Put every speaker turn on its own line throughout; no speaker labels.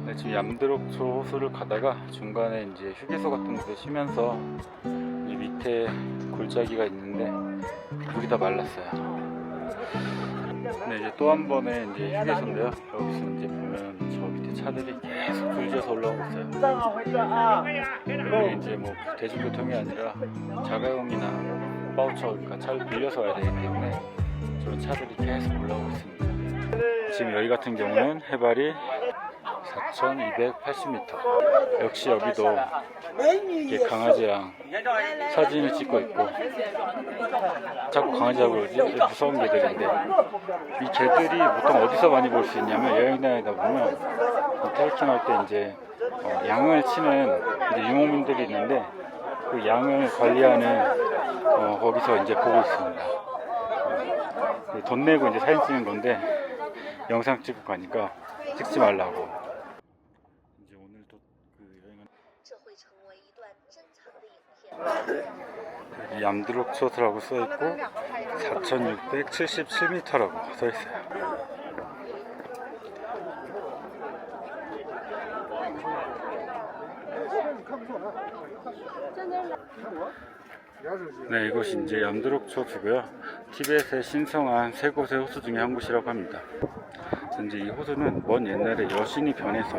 네, 지금 얌드록초 호수를 가다가 중간에 이제 휴게소 같은 곳에 쉬면서 이 밑에 골짜기가 있는데 물이 다 말랐어요. 네, 이제 또 한 번의 이제 휴게소인데요. 여기서 이제 보면 저 밑에 차들이 계속 줄지어서 올라오고 있어요. 여기 이제 뭐 대중교통이 아니라 자가용이나 바우처, 그러니까 차를 빌려서 와야 되기 때문에 저런 차들이 계속 올라오고 있습니다. 지금 여기 같은 경우는 해발이 4,280m. 역시 여기도 이렇게 강아지랑 사진을 찍고 있고, 자꾸 강아지라고 그러지? 무서운 개들인데, 이 개들이 보통 어디서 많이 볼 수 있냐면 여행 다니다 보면 트레킹 할 때 이제 양을 치는 이제 유목민들이 있는데 그 양을 관리하는 거기서 이제 보고 있습니다. 돈 내고 이제 사진 찍는 건데 영상 찍고 가니까 찍지 말라고. 이제 오늘도 그 여행은 얌드록초스라고 써있고 4,677m라고 써있어요. 네, 이곳이 이제 얌드록초스고요. 티벳의 신성한 세 곳의 호수 중에 한 곳이라고 합니다. 이제 이 호수는 먼 옛날에 여신이 변해서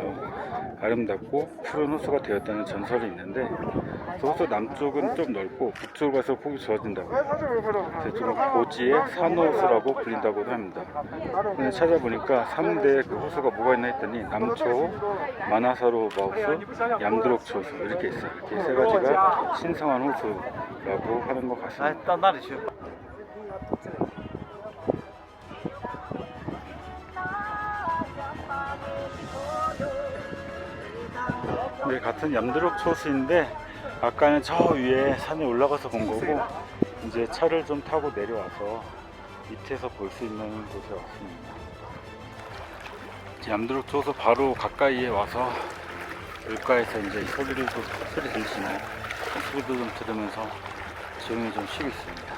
아름답고 푸른 호수가 되었다는 전설이 있는데, 그 호수 남쪽은 좀 넓고 북쪽으로 가서 폭이 좋아진다고, 그래서 좀 고지의 산호수라고 불린다고도 합니다. 근데 찾아보니까 3대 그 호수가 뭐가 있나 했더니 남초, 마나사로바호수, 얌드록초수 이렇게 있어요. 이렇게 세 가지가 신성한 호수라고 하는 것 같습니다. 네, 같은 얌드록초스인데 아까는 저 위에 산에 올라가서 본 거고, 이제 차를 좀 타고 내려와서 밑에서 볼 수 있는 곳에 왔습니다. 얌드록초스 바로 가까이에 와서 물가에서 이제 소리 들리시나요? 소리도 좀 들으면서 조용히 좀 쉬고 있습니다.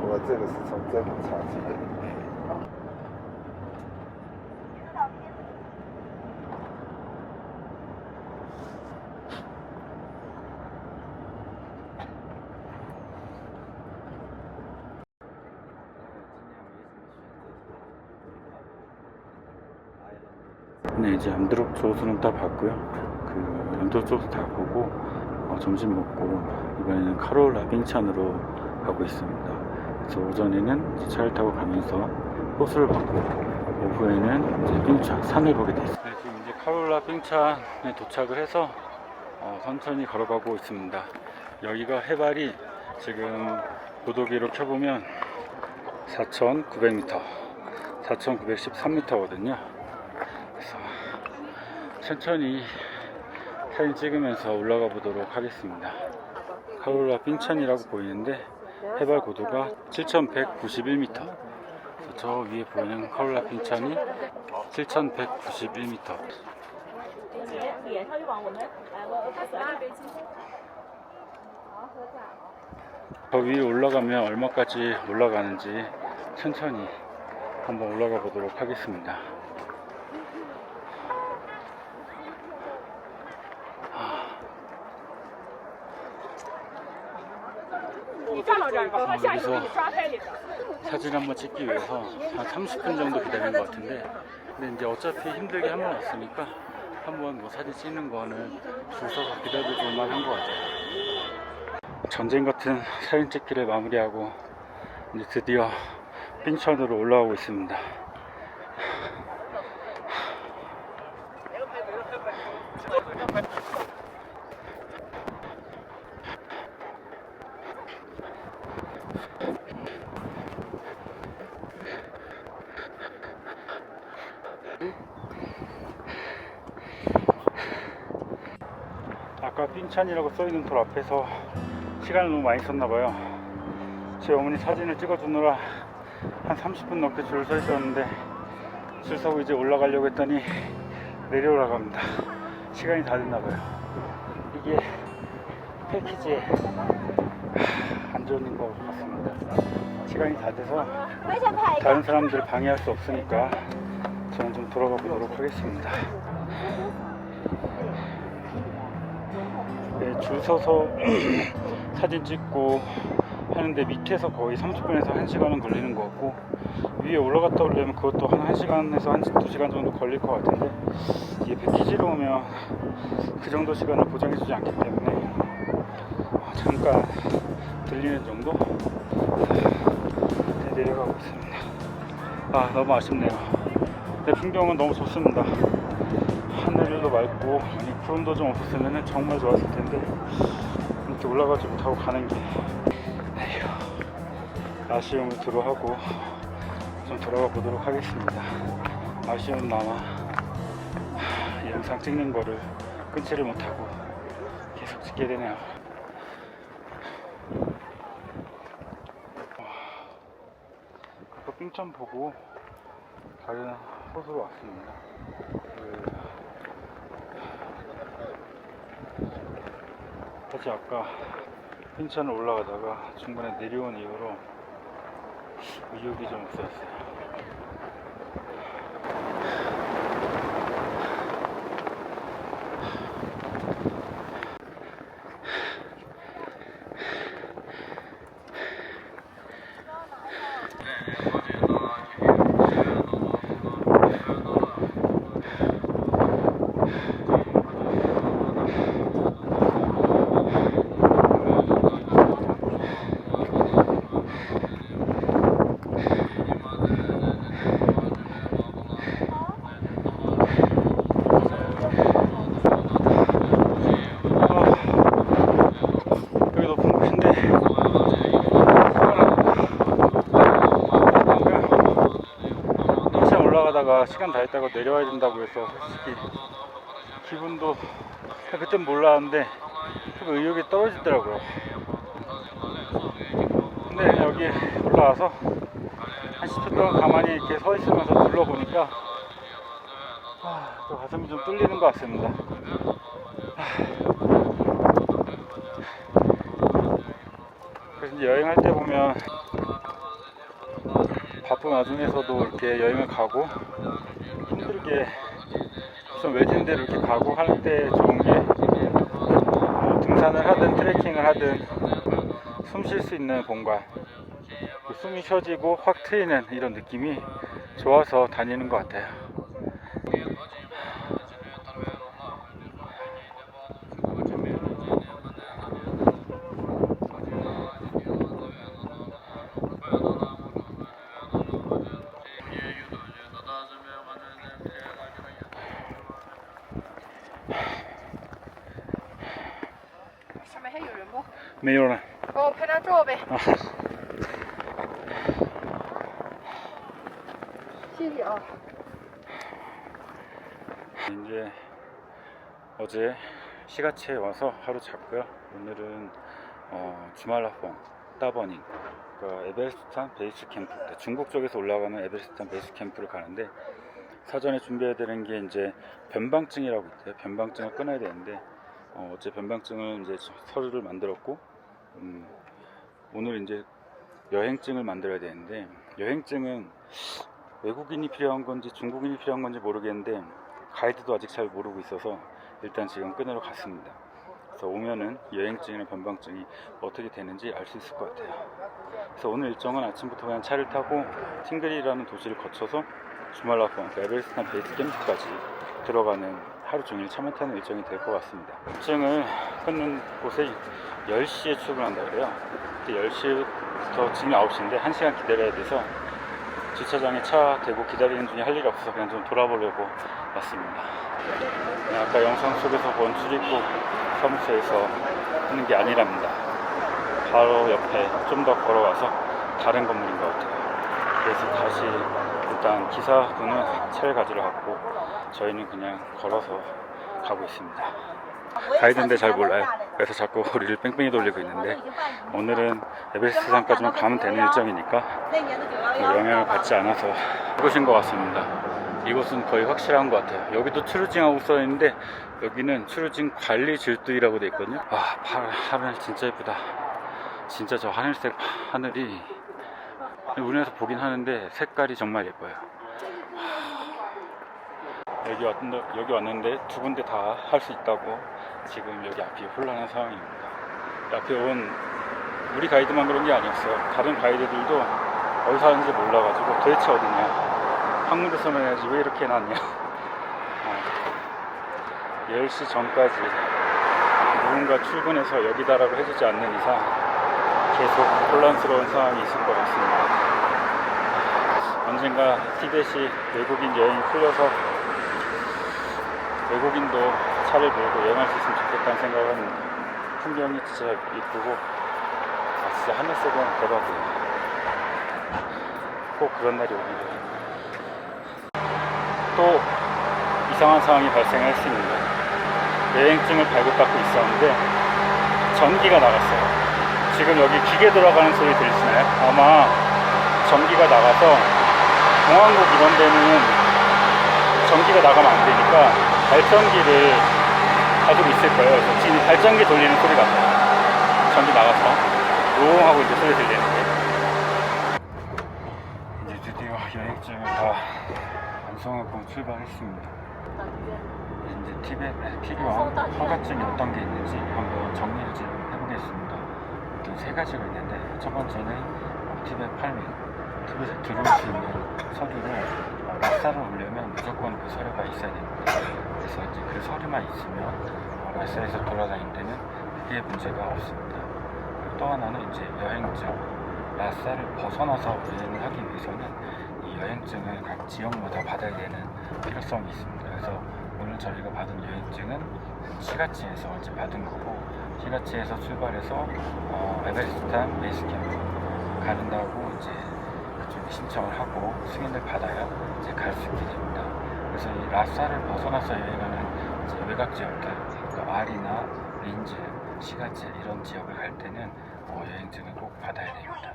我这个是从这里插进的。
네, 이제 얌드록초스는 다 봤고요. 그 얌드록초스 다 보고 점심 먹고 이번에는 카롤라 빙찬으로 가고 있습니다. 그래서 오전에는 이제 차를 타고 가면서 호수를 봤고, 오후에는 이제 빙찬 산을 보게 됐습니다. 네, 지금 이제 카롤라 빙찬에 도착을 해서 천천히 걸어가고 있습니다. 여기가 해발이 지금 고도기로 켜보면 4,900m, 4,913m거든요. 그래서 천천히 사진 찍으면서 올라가 보도록 하겠습니다. 카롤라 빙찬이라고 보이는데 해발 고도가 7,191m. 저 위에 보이는 카롤라 빙찬이 7,191m. 저 위에 올라가면 얼마까지 올라가는지 천천히 한번 올라가 보도록 하겠습니다. 여기서 사진 한번 찍기 위해서 한 30분 정도 기다린 것 같은데, 근데 이제 어차피 힘들게 한 번 왔으니까 한번 뭐 사진 찍는 거는 줄 서서 기다려줄 만한 것 같아요. 전쟁 같은 사진 찍기를 마무리하고 이제 드디어 빙천으로 올라오고 있습니다. 아까 삥찬이라고 써있는 돌 앞에서 시간을 너무 많이 썼나봐요. 제 어머니 사진을 찍어주느라 한 30분 넘게 줄 서 있었는데, 줄 서고 이제 올라가려고 했더니 내려오라고 합니다. 시간이 다 됐나봐요. 이게 패키지에 안 좋은 것 같습니다. 시간이 다 돼서 다른 사람들 방해할 수 없으니까 저는 좀 돌아가 보도록 하겠습니다. 네, 줄 서서 사진 찍고 하는데 밑에서 거의 30분에서 1시간은 걸리는 것 같고, 위에 올라갔다 오려면 그것도 한 1시간에서 2시간 정도 걸릴 것 같은데, 이게 패키지로 오면 그 정도 시간을 보장해주지 않기 때문에 잠깐 들리는 정도 내려가고 있습니다. 아, 너무 아쉽네요. 네, 풍경은 너무 좋습니다. 하늘도 맑고, 아니 구름도 좀 없었으면 정말 좋았을 텐데 이렇게 올라가지 못하고 가는 게 아쉬움을 들어하고 좀 돌아가 보도록 하겠습니다. 아쉬운 남아 이 영상 찍는 거를 끊지를 못하고 계속 찍게 되네요. 아까 삥천 보고 다른 호수로 왔습니다. 사실 아까 삥천을 올라가다가 중간에 내려온 이후로 의욕이 좀 없었어요. 올라가다가 시간 다 했다고 내려와야 된다고 해서 솔직히 기분도 그땐 몰랐는데 그 의욕이 떨어지더라고요. 근데 여기 올라와서 한 10분 동안 가만히 이렇게 서 있으면서 둘러보니까 또 가슴이 좀 뚫리는 것 같습니다. 그래서 이제 여행할 때 보면 바쁜 와중에서도 이렇게 여행을 가고 힘들게 좀 외진 데로 이렇게 가고 할 때 좋은 게 등산을 하든 트레킹을 하든 숨 쉴 수 있는 공간, 숨이 쉬어지고 확 트이는 이런 느낌이 좋아서 다니는 것 같아요. 메요라.
给我拍张照呗。谢谢啊。
이제 어제 시가체에 와서 하루 잤고요. 오늘은 주말라퐁 따버닝, 그러니까 에베레스트산 베이스 캠프, 중국 쪽에서 올라가는 에베레스트산 베이스 캠프를 가는데, 사전에 준비해야 되는 게 이제 변방증이라고 있대요. 변방증을 끊어야 되는데 어제 변방증을 이제 서류를 만들었고, 오늘 이제 여행증을 만들어야 되는데, 여행증은 외국인이 필요한 건지 중국인이 필요한 건지 모르겠는데 가이드도 아직 잘 모르고 있어서 일단 지금 끊으러 갔습니다. 그래서 오면은 여행증이나 변방증이 어떻게 되는지 알 수 있을 것 같아요. 그래서 오늘 일정은 아침부터 그냥 차를 타고 팅그리라는 도시를 거쳐서 주말라퐁, 에베레스트산 베이스 캠프까지 들어가는 하루 종일 차만 타는 일정이 될 것 같습니다. 일정을 끊는 곳에 10시에 출근한다 그래요. 그때 10시부터 지금 9시인데 1시간 기다려야 돼서 주차장에 차 대고 기다리는 중에 할 일이 없어서 그냥 좀 돌아보려고 왔습니다. 아까 영상 속에서 본 출입국 사무소에서 하는 게 아니랍니다. 바로 옆에 좀 더 걸어와서 다른 건물인 것 같아요. 그래서 다시 일단 기사분은 차를 가지러 갔고 저희는 그냥 걸어서 가고 있습니다. 가이드인데 잘 몰라요. 그래서 자꾸 우리를 뺑뺑이 돌리고 있는데 오늘은 에베레스트 산까지만 가면 되는 일정이니까 영향을 받지 않아서 이곳인 것 같습니다. 이곳은 거의 확실한 것 같아요. 여기도 추루징하고 써있는데 여기는 추루징 관리 질두이라고 돼 있거든요. 아, 하늘 진짜 예쁘다. 진짜 저 하늘색 하늘이 우리나라에서 보긴 하는데 색깔이 정말 예뻐요. 여기 왔는데 두 군데 다 할 수 있다고 지금 여기 앞이 혼란한 상황입니다. 앞에 온 우리 가이드만 그런 게 아니었어요. 다른 가이드들도 어디서 하는지 몰라가지고 도대체 어디냐, 한군데서만 해야지 왜 이렇게 해놨냐. 10시 전까지 누군가 출근해서 여기다라고 해주지 않는 이상 계속 혼란스러운 상황이 있을 것 같습니다. 언젠가 티벳이 외국인 여행이 풀려서 외국인도 차를 몰고 여행할 수 있으면 좋겠다는 생각을 합니다. 풍경이 진짜 이쁘고 진짜 하늘색은 대박이에요. 꼭 그런 날이 오길. 또 이상한 상황이 발생했습니다. 여행증을 발급받고 있었는데 전기가 나갔어요. 지금 여기 기계 돌아가는 소리 들리시나요? 아마 전기가 나가서 공항국 이런 데는 전기가 나가면 안 되니까 발전기를 가지고 있을 거예요. 그래서 지금 발전기 돌리는 소리가 나요. 전기 나가서 롱 하고 이제 소리 들리는데 이제 드디어 여행증을 다 완성하고 출발했습니다. 이제 필요한 허가증이 어떤 게 있는지 한번 정리를 좀 해보겠습니다. 총 세 가지가 있는데 첫 번째는 티벳 팔밀, 티벳에 들어올 수 있는 서류를 라싸를 오려면 무조건 그 서류가 있어야 됩니다. 그래서 이제 그 서류만 있으면 라싸에서 돌아다닐 때는 크게 문제가 없습니다. 또 하나는 이제 여행증, 라싸를 벗어나서 여행을 하기 위해서는 이 여행증을 각 지역마다 받아야 되는 필요성이 있습니다. 그래서 오늘 저희가 받은 여행증은 시가치에서 이제 받은 거고, 시가치에서 출발해서 에베레스트 베이스 캠프 가는다고 이제 그쪽에 신청을 하고 승인을 받아야 이제 갈 수 있게 됩니다. 그래서 이 라싸를 벗어나서 여행하는 이제 외곽 지역들, 그러니까 아리나, 린즈, 시가치 이런 지역을 갈 때는 여행증을 꼭 받아야 됩니다.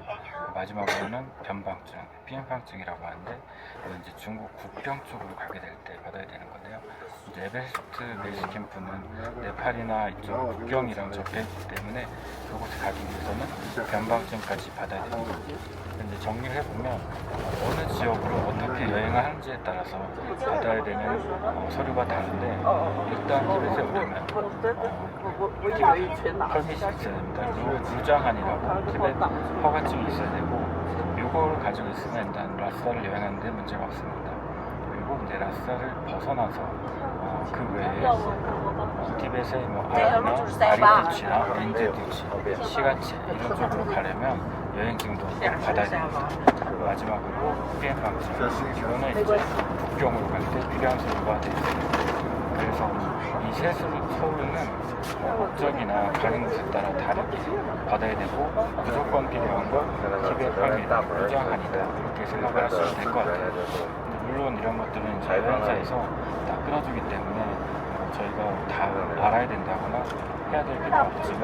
마지막으로는 변방증, 비행방증이라고 하는데 이건 이제 중국 국경 쪽으로 가게 될 때 받아야 되는 건데요. 이제 에베레스트 베이스 캠프는 네팔이나 이쪽 국경이랑 접해 있기 때문에 그곳에 가기 위해서는 변방증까지 받아야 됩니다. 근데 정리를 해보면 어느 지역으로 어떻게 여행을 하는지에 따라서 받아야 되는 서류가 다른데, 일단 티벳에 오려면 티벳 펄밋이 있어야 됩니다. 그리고 무장한이라고 티벳 허가증이 있어야 되고, 이걸 가지고 있으면 일단 라싸를 여행하는데 문제가 없습니다. 그리고 이제 라싸를 벗어나서 그 외에 티벳의 아리나, 아리두치나 린즈두치, 시가치 이런 쪽으로 가려면 여행증도 꼭 받아야 됩니다. 마지막으로 비행방증, 이거는 이제 국경으로 갈 때 필요한 서류가 되어 있습니다. 그래서 이 세 서류는 목적이나 가는 곳에 따라 다르게 받아야 되고, 무조건 필요한 건 티벳 팔밀, 무장한이다 이렇게 생각을 하시면 될 것 같아요. 물론 이런 것들은 저희 회사에서 다 끊어주기 때문에 저희가 다 알아야 된다거나 해야 될 필요는 없지만,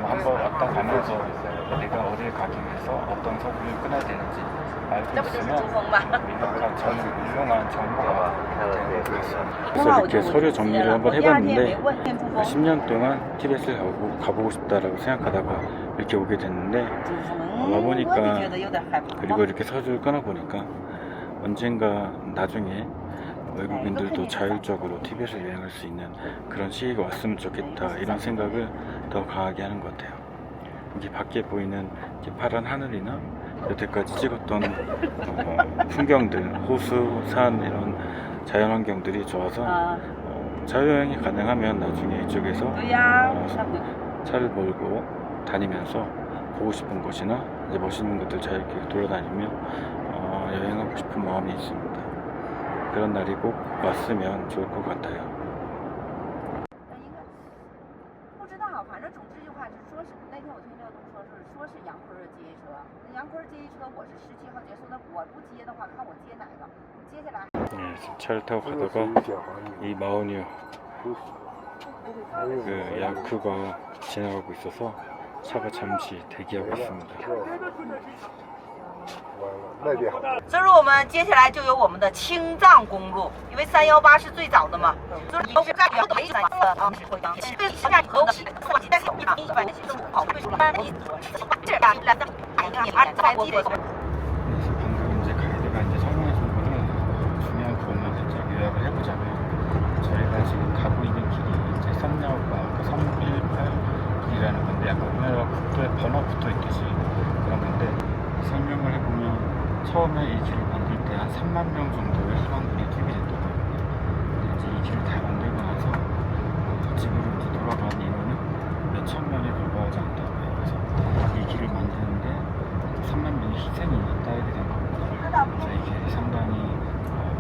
한번 왔다 가면서 내가 어딜 가기 위해서 어떤 서류를 끊어야 되는지 알고 있으면 유용한 정보가 되는 것 같습니다. 그래서 이렇게 서류 정리를 한번 해봤는데 10년 동안 티벳을 가보고 싶다라고 생각하다가 이렇게 오게 됐는데, 와보니까 그리고 이렇게 서류를 끊어보니까 언젠가 나중에 외국인들도 자율적으로 티벳을 여행할 수 있는 그런 시기가 왔으면 좋겠다, 이런 생각을 더 강하게 하는 것 같아요. 이게 밖에 보이는 이렇게 파란 하늘이나 여태까지 찍었던 풍경들, 호수, 산 이런 자연환경들이 좋아서 자유여행이 가능하면 나중에 이쪽에서 차를 몰고 다니면서 보고 싶은 곳이나 이제 멋있는 것들 자유롭게 돌아다니며 여행하고 싶은 마음이 있습니다. 그런 날이 꼭 왔으면 좋을 것 같아요.
不知道，反正总之句话是说是那天我听廖东说是杨坤的接车，杨坤接车我是17号接，说那我不接的话，看我接哪个，接下来。
네, 차를 타고 가다가 이 마오뉴 그 그거 지나가고 있어서 차가 잠시 대기하고 있습니다.
那边好。
所以说我们接下来就有我们的青藏公路，因为318是最早的嘛，所以是在和我们的
그래서 방금 이제 가이드가 이제 설명해 준 거는 중요한 부분만 살짝 요약을 해보자면 저희가 지금 가고 있는 길이 이제 썸녀오빠 그 318 길이라는 건데 약간 우리나라 국도에 번호 붙어 있듯이 그런 건데 설명을 해보면 처음에 이 길을 만들 때 한 3만 명 정도의 희망군이 투입됐다고 합니다. 근데 이제 이 길을 다 만들고 나서 집으로 이제 돌아간 인원은 몇천 명에 불과하지 않다고 해요. 그래서 이 길을 만드는데 3만 명의 희생이 따르게 된 겁니다. 그래서 이게 상당히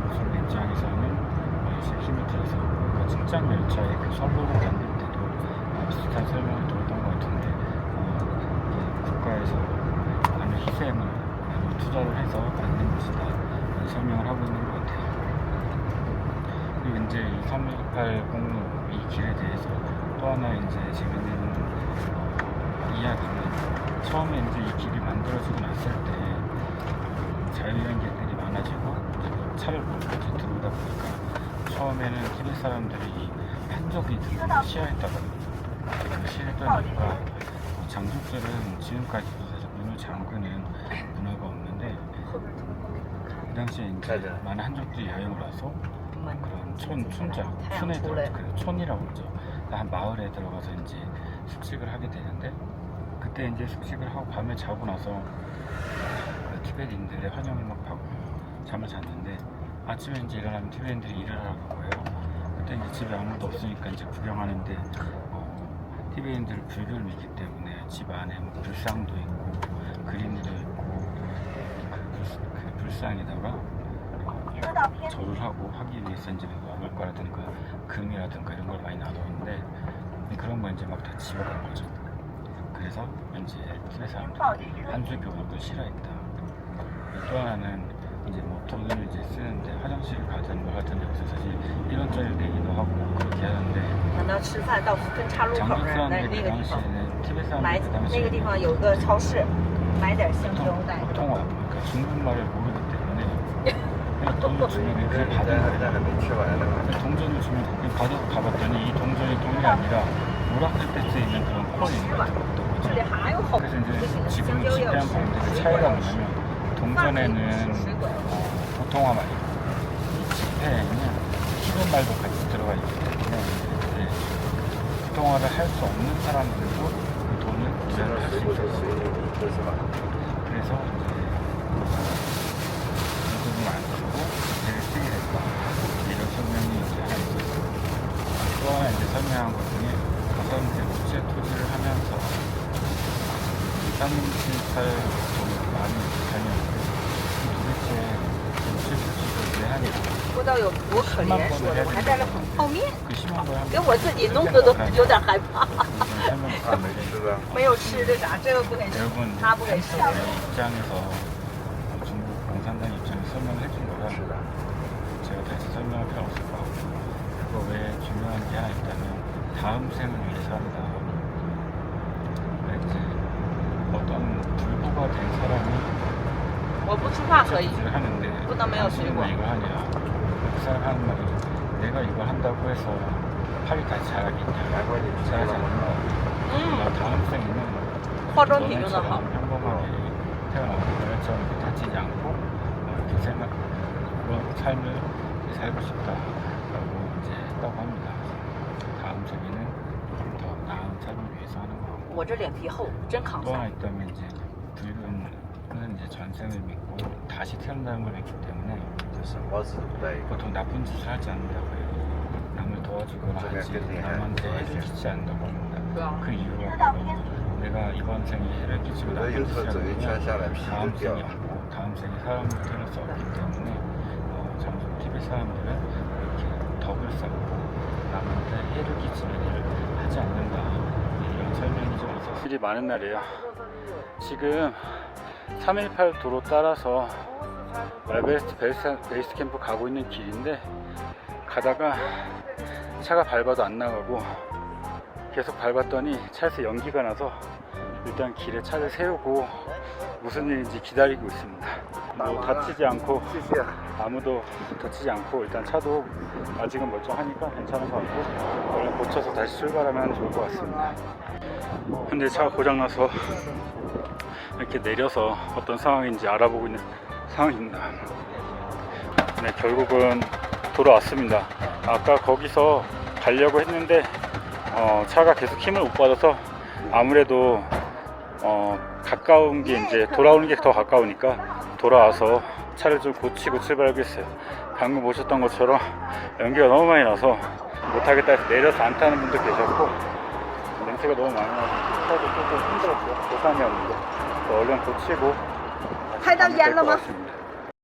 무술 입장에서는 이제 힘이 들어서 그 측장 열차의 그 선로를 만들 때도 비슷한 설명을 들었던 것 같은데 이게 국가에서 많은 희생을 많이 투자를 해서 만든 것이다 설명을 하고 있는 것 같아요. 그리고 이제 이 318 공路이 길에 대해서 또 하나 이제 재밌는 이야기는 처음에 이제 이 길이 만들어지고 났을 때 자유여행객들이 많아지고 이제 차를 몰고 이제 들어오다 보니까 처음에는 티베트 사람들이 한족이들을 시야했다거든요. 그 시야했던 이유가 장족들은 지금까지도 사실 문을 잠그는 문화가 없는데 그 당시에 이제 많은 한족들이 여행을 와서 그런 촌에 촌이라고 그러죠. 한 마을에 들어가서 이제 숙식을 하게 되는데 그때 이제 숙식을 하고 밤에 자고 나서 티베트인들의 환영을 막 하고 잠을 잤는데 아침에 이제 일어나면 티베트인들이 일을 하러 가고요. 그때 이제 집에 아무도 없으니까 이제 구경하는데 티베트인들은 불교를 믿기 때문에 집 안에 뭐 불상도 있고 그림도 있고 그 불상에다가 절을 하고 하기 위해서 이제 물가라든가 금이라든가 이런 걸 많이 놔뒀는데 그런 거 이제 막 다 집어간 거죠. 그래서 이제 티베트 사람들이 한주교를 싫어했다. 또 하나는 이제 뭐 돈을 이제 쓰는데 화장실을 가든 뭘 하든 여기서 사실 1원짜리 내기도 하고 그렇게 하는데
等到吃饭到分岔路口
장국
那儿，那
사람들이
那
그
个地方
당시에는 티베트
买
사람들이 그
那个
당시에
地方有个超市，买点香蕉带。
보통화 그러니까 중국말을 모르기 때문에 그냥 돈을 주면 그냥
现
받은
在还没吃完呢。
동전을 주면 그냥 받아서 가봤더니 이 동전이 돈이 아니라 오락할 때 쓰이는 그런 코인 같은 거였던
这
거죠.
里还有好，
그래서
这
이제
个
지금
香蕉也有
집대한
吃。
방식의 차이가 뭐냐면 동전에는 보통화 말이고 지폐에는 희귀 말도 같이 들어가 있기 때문에 이제 보통화를 할 수 없는 사람들도 그 돈을 부여를 할 수
水果
있어요.
水都是吧？
그래서 이제 돈을 안 쓰고 지폐를 쓰게 됐다. 이런 설명이 이제 하나 있었어요. 또 하나 이제 설명한 것 중에 가사람들이 국제 투지를 하면서 378 돈을 많이 다녔는데 도대체 국제 투지를 왜 하냐?
说到有多可怜，说的我还带了泡面，
그 심한 걸 하면
给我自己弄的都有点害怕。
설명
啊，没吃的。
没有吃的啥，这个不给吃，
여러분
他不给吃。
한국의 입장에서 중국 공산당 입장에서 설명을 해준 거라
是的。
제가 다시 설명할 필요 없을 것 같고 그거 왜 중요한 게 하나 있다면 다음 생을 위해서 한다. 이제 어떤 불구가 된 사람이
我不吃饭可以，
일을 하는데
不能没有水
당신은
果
왜 。 이걸 하냐? 그 사람 하는 말이 내가 이걸 한다고 해서 팔이 다시 자라겠냐?
难怪你吃
자라지
了。
않는다.
嗯，
다음 생에는
化妆品用的好
너네처럼 。 평범하게 태어나고 너네처럼 다치지 않고 이렇게 그런 삶을 살고 싶다라고 이제 했다고 합니다. 다음 생에는 더 나은 삶을 위해서 하는 거고
我这脸皮厚，真扛
또
下。
하나 있다면 이제 불교는 이제 전생을 믿고 다시 태어난다는 걸 믿기 때문에
这是包子带一个。
보통 나쁜 짓을 하지 않는다고 해요. 남을 도와주거나 하지 남한테 해를 끼치지 않는다고 합니다. 그 이유가 바로 내가 이번 생에 해를 끼치고 나쁜 짓을 하면 다음 생이 없고 다음 생에 사람을 태어날 수 없기 때문에 전부 티베트 사람들은 이렇게 덕을 쌓고 남한테 해를 끼치는 일을 하지 않는다 이런 설명이 좀 있어서 일이 많은 날이에요. 지금 318 도로 따라서 에베레스트 베이스 캠프 가고 있는 길인데 가다가 차가 밟아도 안 나가고 계속 밟았더니 차에서 연기가 나서 일단 길에 차를 세우고 무슨 일인지 기다리고 있습니다. 뭐 다치지 않고
谢谢。
아무도 다치지 않고 일단 차도 아직은 멀쩡하니까 괜찮은 것 같고 얼른 고쳐서 다시 출발하면 좋을 것 같습니다. 현재 차가 고장나서 이렇게 내려서 어떤 상황인지 알아보고 있는 상황입니다. 네, 결국은 돌아왔습니다. 아까 거기서 가려고 했는데 차가 계속 힘을 못 받아서 아무래도 가까운 게 이제 돌아오는 게 더 가까우니까 돌아와서 차를 좀 고치고 출발하겠어요. 방금 보셨던 것처럼 연기가 너무 많이 나서 못하겠다 해서 내려서 안 타는 분도 계셨고 냄새가 너무 많이 나서 차도 조금 힘들었어요. 고산이었는데 얼른 고치고 다시 가면 될 것 같습니다.